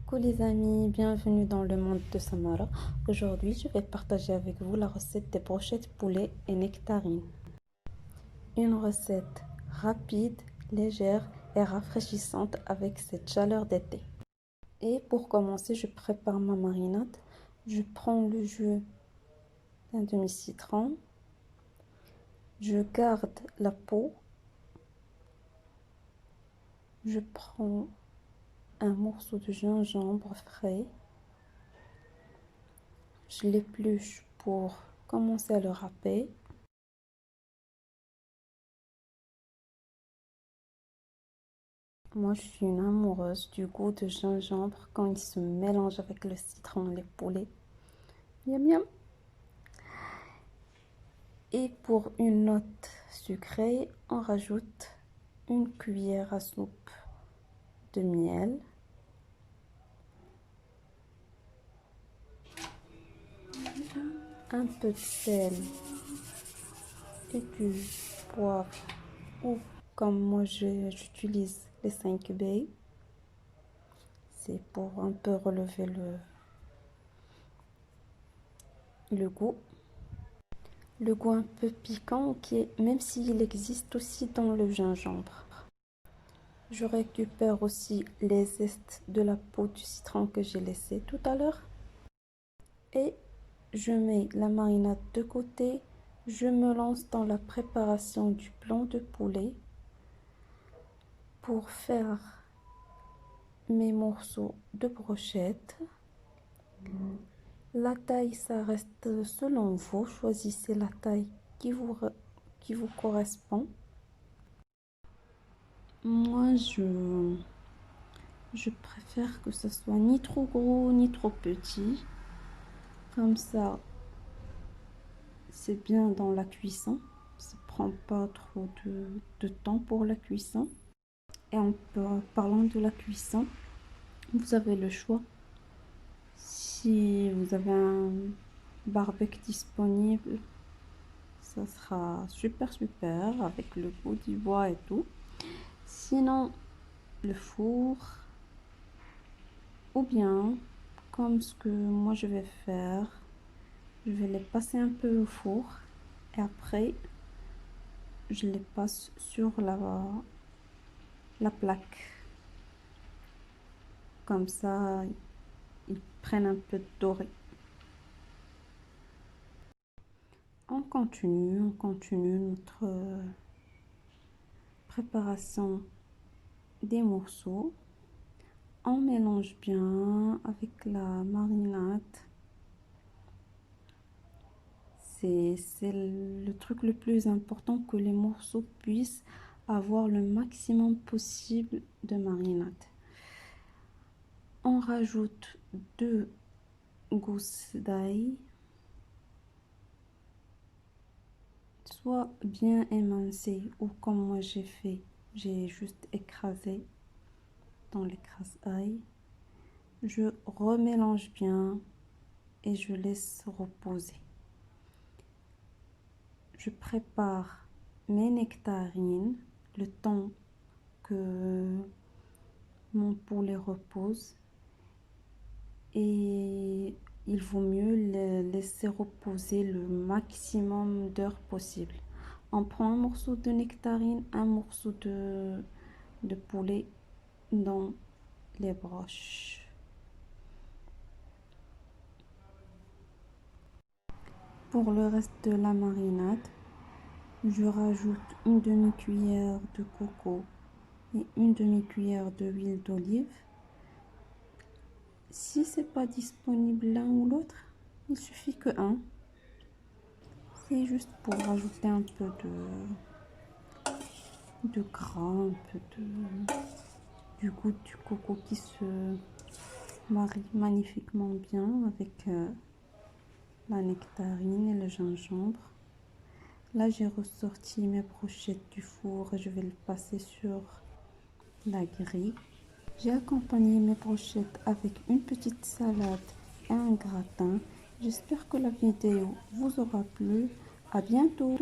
Coucou les amis, bienvenue dans le monde de Samara. Aujourd'hui, je vais partager avec vous la recette des brochettes poulet et nectarines. Une recette rapide, légère et rafraîchissante avec cette chaleur d'été. Et pour commencer, je prépare ma marinade. Je prends le jus d'un demi-citron. Je garde la peau. Je prends un morceau de gingembre frais. Je l'épluche pour commencer à le râper. Moi, je suis une amoureuse du goût de gingembre quand il se mélange avec le citron et les poulets. Miam miam. Et pour une note sucrée, on rajoute une cuillère à soupe de miel. Un peu de sel et du poivre, ou comme moi j'utilise les 5 baies. C'est pour un peu relever le goût. Le goût un peu piquant, même s'il existe aussi dans le gingembre. Je récupère aussi les zestes de la peau du citron que j'ai laissé tout à l'heure. Et je mets la marinade de côté. Je me lance dans la préparation du blanc de poulet pour faire mes morceaux de brochette. La taille, ça reste selon vous. Choisissez la taille qui vous correspond. Moi, je préfère que ce soit ni trop gros ni trop petit. Comme ça, c'est bien dans la cuisson. Ça prend pas trop de temps pour la cuisson. Et parlant de la cuisson, vous avez le choix. Si vous avez un barbecue disponible, ça sera super avec le goût du bois et tout. Sinon, le four, ou bien comme ce que moi je vais faire, je vais les passer un peu au four et après je les passe sur la plaque. Comme ça, ils prennent un peu de doré. On continue notre préparation des morceaux. On mélange bien avec la marinade. C'est le truc le plus important, que les morceaux puissent avoir le maximum possible de marinade. On rajoute 2 gousses d'ail, soit bien émincées ou comme moi j'ai fait, j'ai juste écrasé dans l'écrase-ail. Je remélange bien et je laisse reposer. Je prépare mes nectarines le temps que mon poulet repose, et il vaut mieux les laisser reposer le maximum d'heures possible. On prend un morceau de nectarine, un morceau de poulet dans les broches. Pour le reste de la marinade, je rajoute une demi-cuillère de coco et une demi-cuillère d'huile d'olive. Si c'est pas disponible l'un ou l'autre, il suffit que un. C'est juste pour rajouter un peu de gras, un peu du goût du coco qui se marie magnifiquement bien avec la nectarine et le gingembre. Là, j'ai ressorti mes brochettes du four et je vais le passer sur la grille. J'ai accompagné mes brochettes avec une petite salade et un gratin. J'espère que la vidéo vous aura plu. À bientôt.